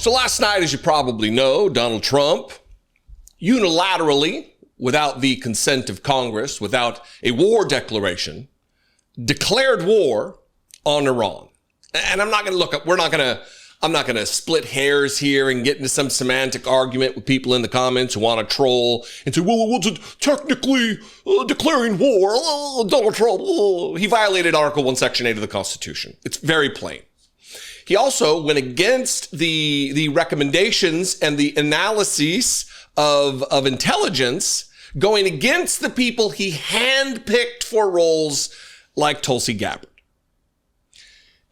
So last night, as you probably know, Donald Trump unilaterally, without the consent of Congress, without a war declaration, declared war on Iran. And I'm not going to I'm not going to split hairs here and get into some semantic argument with people in the comments who want to troll and say, well, technically declaring war, Donald Trump, he violated Article 1, Section 8 of the Constitution. It's very plain. He also went against the recommendations and the analyses of intelligence, going against the people he handpicked for roles like Tulsi Gabbard.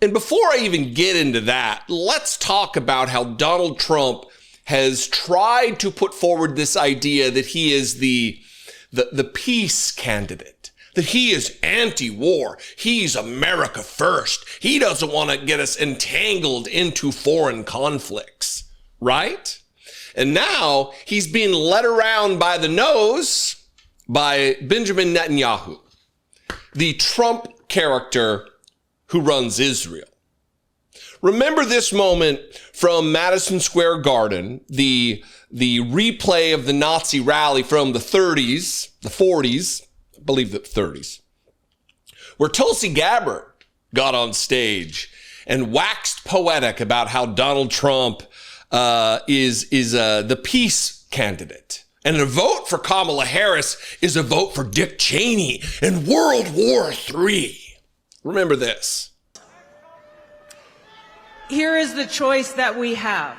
And before I even get into that, let's talk about how Donald Trump has tried to put forward this idea that he is the peace candidate, that he is anti-war. He's America first. He doesn't want to get us entangled into foreign conflicts, right? And now he's being led around by the nose by Benjamin Netanyahu, the Trump character who runs Israel. Remember this moment from Madison Square Garden, the replay of the Nazi rally from the 30s, the 40s, I believe the 30s, where Tulsi Gabbard got on stage and waxed poetic about how Donald Trump is the peace candidate. And a vote for Kamala Harris is a vote for Dick Cheney in World War III. Remember this. Here is the choice that we have.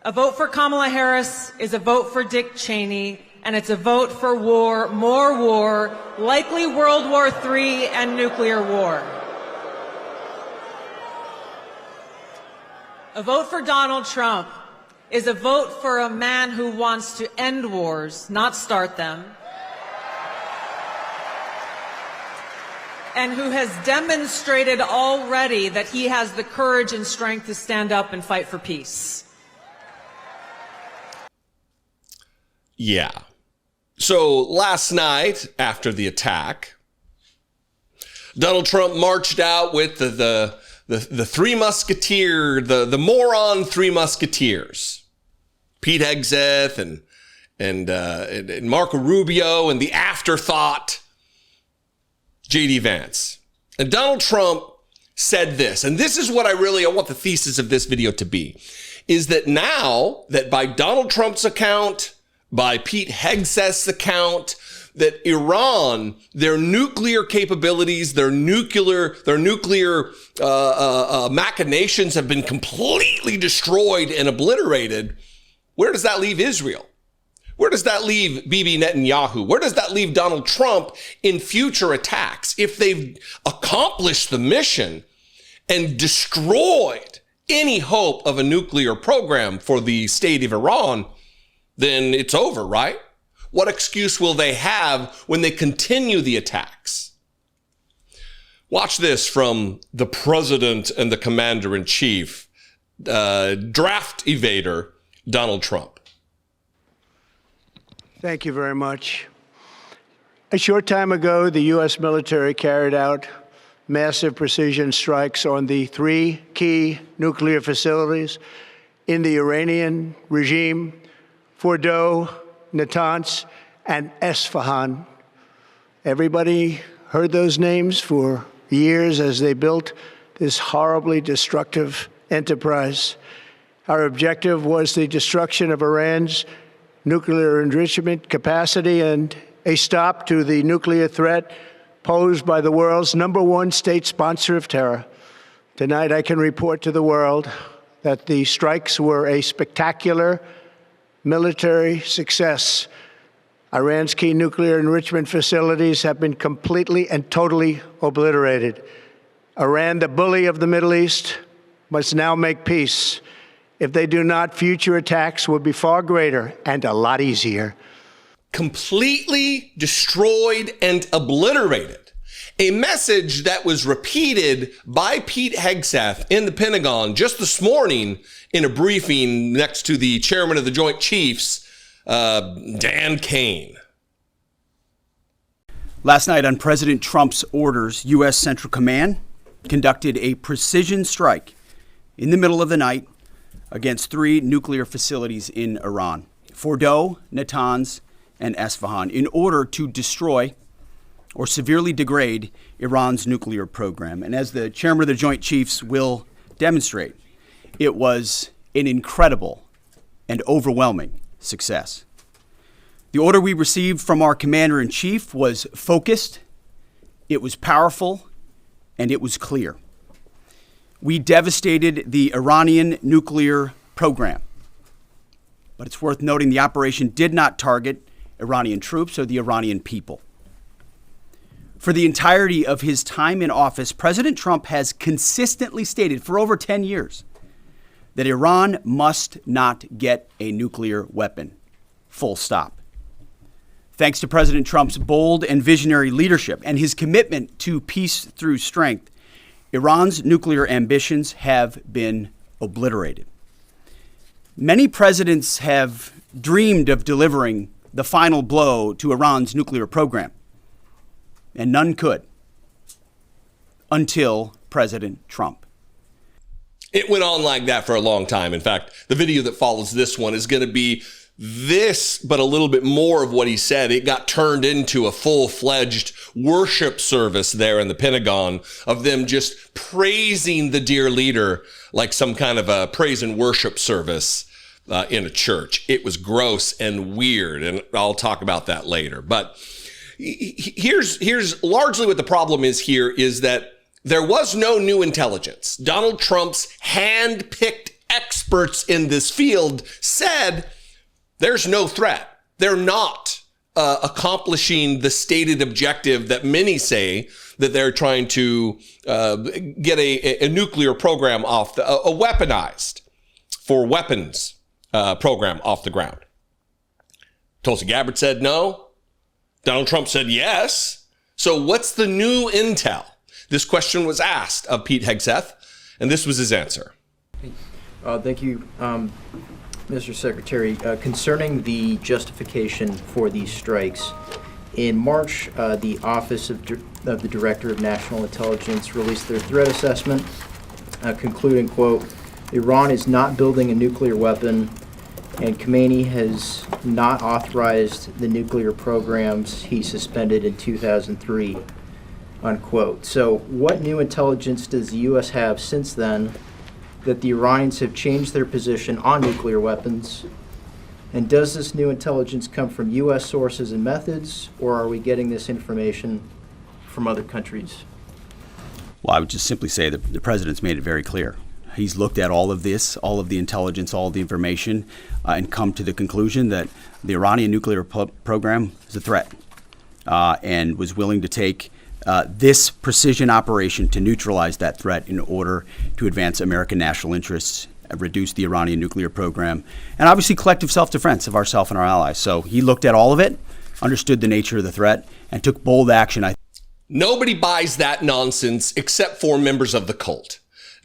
A vote for Kamala Harris is a vote for Dick Cheney, and it's a vote for war, more war, likely World War III and nuclear war. A vote for Donald Trump is a vote for a man who wants to end wars, not start them, and who has demonstrated already that he has the courage and strength to stand up and fight for peace. Yeah. So last night, after the attack, Donald Trump marched out with the Three Musketeers, the moron Three Musketeers, Pete Hegseth and Marco Rubio, and the afterthought J.D. Vance. And Donald Trump said this, and this is what I want the thesis of this video to be, is that now that by Donald Trump's account, by Pete Hegseth's account, that Iran, their nuclear capabilities, their nuclear machinations have been completely destroyed and obliterated. Where does that leave Israel? Where does that leave Bibi Netanyahu? Where does that leave Donald Trump in future attacks? If they've accomplished the mission and destroyed any hope of a nuclear program for the state of Iran, then it's over, right? What excuse will they have when they continue the attacks? Watch this from the president and the commander-in-chief, draft evader, Donald Trump. Thank you very much. A short time ago, the U.S. military carried out massive precision strikes on the three key nuclear facilities in the Iranian regime: Fordow, Natanz, and Esfahan. Everybody heard those names for years as they built this horribly destructive enterprise. Our objective was the destruction of Iran's nuclear enrichment capacity and a stop to the nuclear threat posed by the world's #1 state sponsor of terror. Tonight, I can report to the world that the strikes were a spectacular military success. Iran's key nuclear enrichment facilities have been completely and totally obliterated. Iran, the bully of the Middle East, must now make peace. If they do not, future attacks will be far greater and a lot easier. Completely destroyed and obliterated. A message that was repeated by Pete Hegseth in the Pentagon just this morning in a briefing next to the chairman of the Joint Chiefs, Dan Kane. Last night on President Trump's orders, U.S. Central Command conducted a precision strike in the middle of the night against 3 nuclear facilities in Iran, Fordow, Natanz, and Esfahan, in order to destroy or severely degrade Iran's nuclear program. And as the chairman of the Joint Chiefs will demonstrate, it was an incredible and overwhelming success. The order we received from our commander-in-chief was focused, it was powerful, and it was clear. We devastated the Iranian nuclear program. But it's worth noting the operation did not target Iranian troops or the Iranian people. For the entirety of his time in office, President Trump has consistently stated for over 10 years that Iran must not get a nuclear weapon. Full stop. Thanks to President Trump's bold and visionary leadership and his commitment to peace through strength, Iran's nuclear ambitions have been obliterated. Many presidents have dreamed of delivering the final blow to Iran's nuclear program, and none could until President Trump. It went on like that for a long time. In fact, the video that follows this one is going to be this, but a little bit more of what he said. It got turned into a full-fledged worship service there in the Pentagon of them just praising the dear leader like some kind of a praise and worship service in a church. It was gross and weird, and I'll talk about that later. But here's largely what the problem is here is that there was no new intelligence. Donald Trump's hand-picked experts in this field said there's no threat. They're not accomplishing the stated objective that many say that they're trying to get a nuclear program off, a weaponized for weapons program off the ground. Tulsi Gabbard said no. Donald Trump said yes. So what's the new intel? This question was asked of Pete Hegseth, and this was his answer. Thank you, Mr. Secretary. Concerning the justification for these strikes, in March, the Office of the Director of National Intelligence released their threat assessment, concluding, quote, Iran is not building a nuclear weapon, and Khamenei has not authorized the nuclear programs he suspended in 2003, unquote. So what new intelligence does the U.S. have since then that the Iranians have changed their position on nuclear weapons? And does this new intelligence come from U.S. sources and methods, or are we getting this information from other countries? Well, I would just simply say that the president's made it very clear. He's looked at all of this, all of the intelligence, all of the information, and come to the conclusion that the Iranian nuclear program is a threat, and was willing to take this precision operation to neutralize that threat in order to advance American national interests, reduce the Iranian nuclear program, and obviously collective self-defense of ourselves and our allies. So he looked at all of it, understood the nature of the threat, and took bold action. Nobody buys that nonsense except for members of the cult.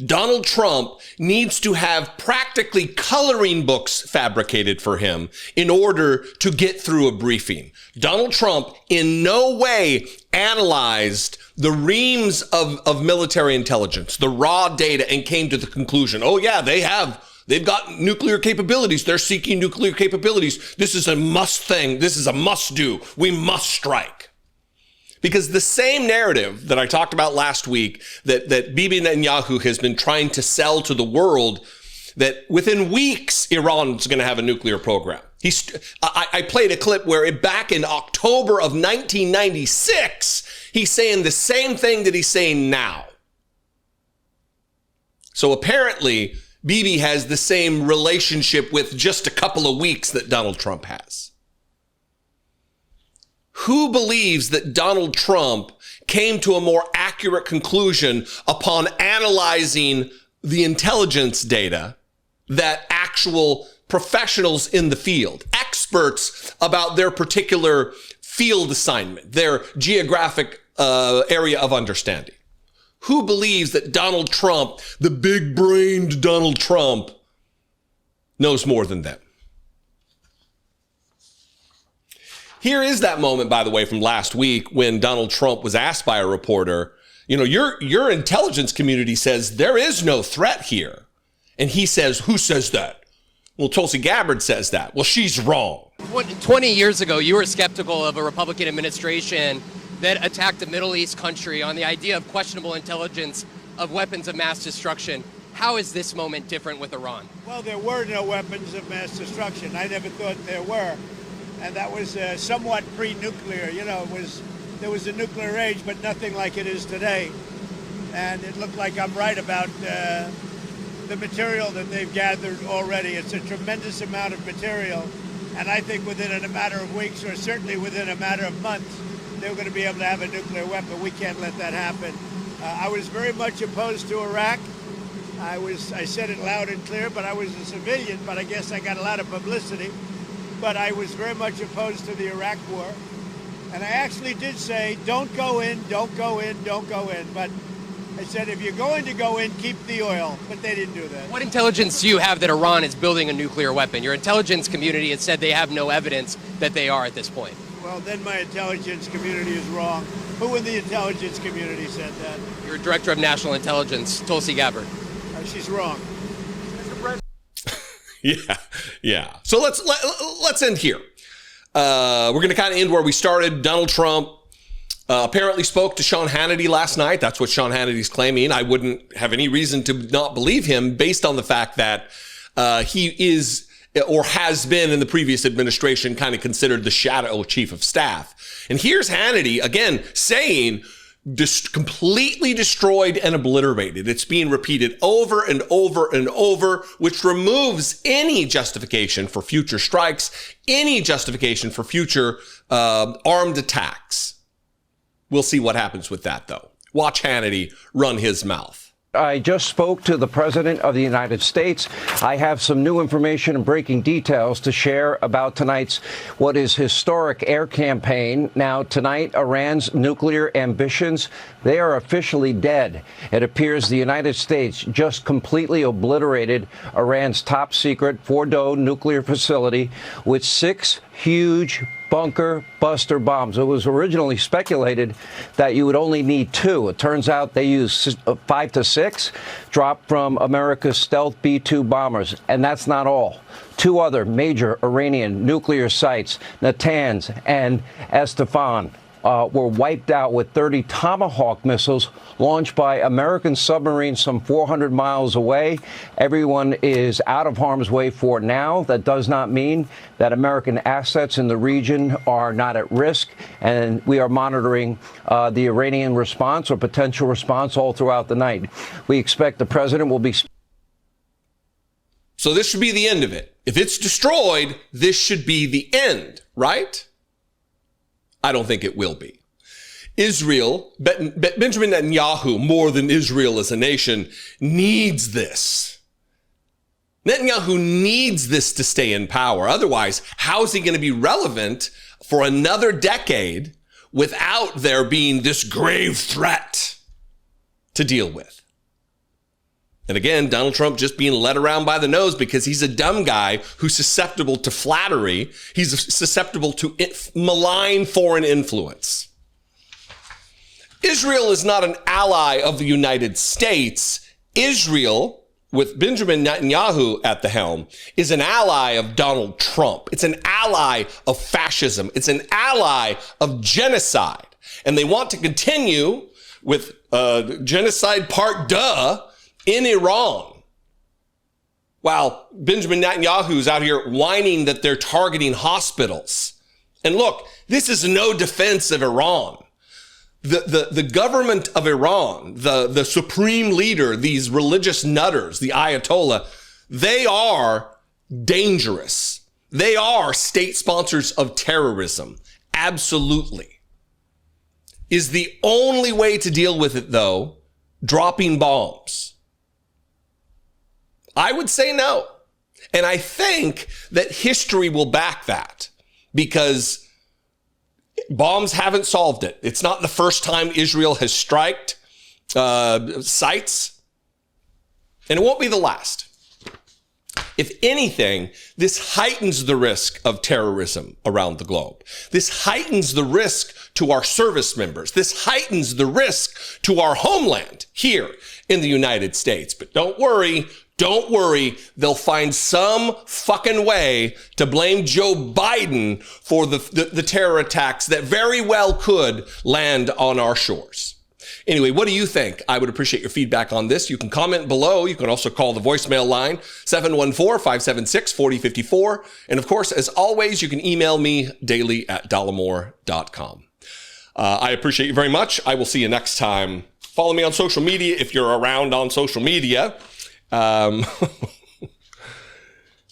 Donald Trump needs to have practically coloring books fabricated for him in order to get through a briefing. Donald Trump in no way analyzed the reams of military intelligence, the raw data, and came to the conclusion, oh yeah, they've got nuclear capabilities. They're seeking nuclear capabilities. This is a must thing. This is a must do. We must strike. Because the same narrative that I talked about last week, that Bibi Netanyahu has been trying to sell to the world, that within weeks, Iran's going to have a nuclear program. I played a clip where back in October of 1996, he's saying the same thing that he's saying now. So apparently, Bibi has the same relationship with just a couple of weeks that Donald Trump has. Who believes that Donald Trump came to a more accurate conclusion upon analyzing the intelligence data that actual professionals in the field, experts about their particular field assignment, their geographic area of understanding? Who believes that Donald Trump, the big-brained Donald Trump, knows more than them? Here is that moment, by the way, from last week when Donald Trump was asked by a reporter, you know, your intelligence community says there is no threat here. And he says, who says that? Well, Tulsi Gabbard says that. Well, she's wrong. 20 years ago, you were skeptical of a Republican administration that attacked a Middle East country on the idea of questionable intelligence of weapons of mass destruction. How is this moment different with Iran? Well, there were no weapons of mass destruction. I never thought there were. And that was somewhat pre-nuclear. You know, there was a nuclear age, but nothing like it is today. And it looked like I'm right about the material that they've gathered already. It's a tremendous amount of material. And I think within a matter of weeks, or certainly within a matter of months, they're going to be able to have a nuclear weapon. We can't let that happen. I was very much opposed to Iraq. I said it loud and clear, but I was a civilian, but I guess I got a lot of publicity. But I was very much opposed to the Iraq war. And I actually did say, don't go in, don't go in, don't go in. But I said, if you're going to go in, keep the oil. But they didn't do that. What intelligence do you have that Iran is building a nuclear weapon? Your intelligence community has said they have no evidence that they are at this point. Well, then my intelligence community is wrong. Who in the intelligence community said that? Your director of national intelligence, Tulsi Gabbard. She's wrong. Yeah. So let's end here. We're going to kind of end where we started. Donald Trump apparently spoke to Sean Hannity last night. That's what Sean Hannity's claiming. I wouldn't have any reason to not believe him based on the fact that he is or has been in the previous administration kind of considered the shadow chief of staff. And here's Hannity again saying completely destroyed and obliterated. It's being repeated over and over and over, which removes any justification for future strikes, any justification for future armed attacks. We'll see what happens with that, though. Watch Hannity run his mouth. I just spoke to the President of the United States. I have some new information and breaking details to share about tonight's what is historic air campaign. Now, tonight, Iran's nuclear ambitions, they are officially dead. It appears the United States just completely obliterated Iran's top secret Fordow nuclear facility with 6 huge bunker buster bombs. It was originally speculated that you would only need 2. It turns out they used 5 to 6, dropped from America's stealth B-2 bombers. And that's not all. 2 other major Iranian nuclear sites, Natanz and Esfahan, were wiped out with 30 Tomahawk missiles launched by American submarines some 400 miles away. Everyone is out of harm's way for now. That does not mean that American assets in the region are not at risk. And we are monitoring the Iranian response or potential response all throughout the night. We expect the president will be. So this should be the end of it. If it's destroyed, this should be the end, right? I don't think it will be. Israel, Benjamin Netanyahu, more than Israel as a nation, needs this. Netanyahu needs this to stay in power. Otherwise, how is he going to be relevant for another decade without there being this grave threat to deal with? And again, Donald Trump just being led around by the nose because he's a dumb guy who's susceptible to flattery. He's susceptible to malign foreign influence. Israel is not an ally of the United States. Israel, with Benjamin Netanyahu at the helm, is an ally of Donald Trump. It's an ally of fascism. It's an ally of genocide. And they want to continue with genocide part deux in Iran. While Benjamin Netanyahu's out here whining that they're targeting hospitals. And look, this is no defense of Iran. The government of Iran, the supreme leader, these religious nutters, the Ayatollah, they are dangerous. They are state sponsors of terrorism. Absolutely. Is the only way to deal with it, though, dropping bombs? I would say no. And I think that history will back that because bombs haven't solved it. It's not the first time Israel has striked sites, and it won't be the last. If anything, this heightens the risk of terrorism around the globe. This heightens the risk to our service members. This heightens the risk to our homeland here in the United States. But don't worry, they'll find some fucking way to blame Joe Biden for the terror attacks that very well could land on our shores. Anyway, what do you think? I would appreciate your feedback on this. You can comment below. You can also call the voicemail line, 714-576-4054. And of course, as always, you can email me daily@dollemore.com. I appreciate you very much. I will see you next time. Follow me on social media if you're around on social media. It's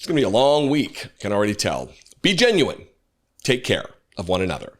going to be a long week, I can already tell. Be genuine. Take care of one another.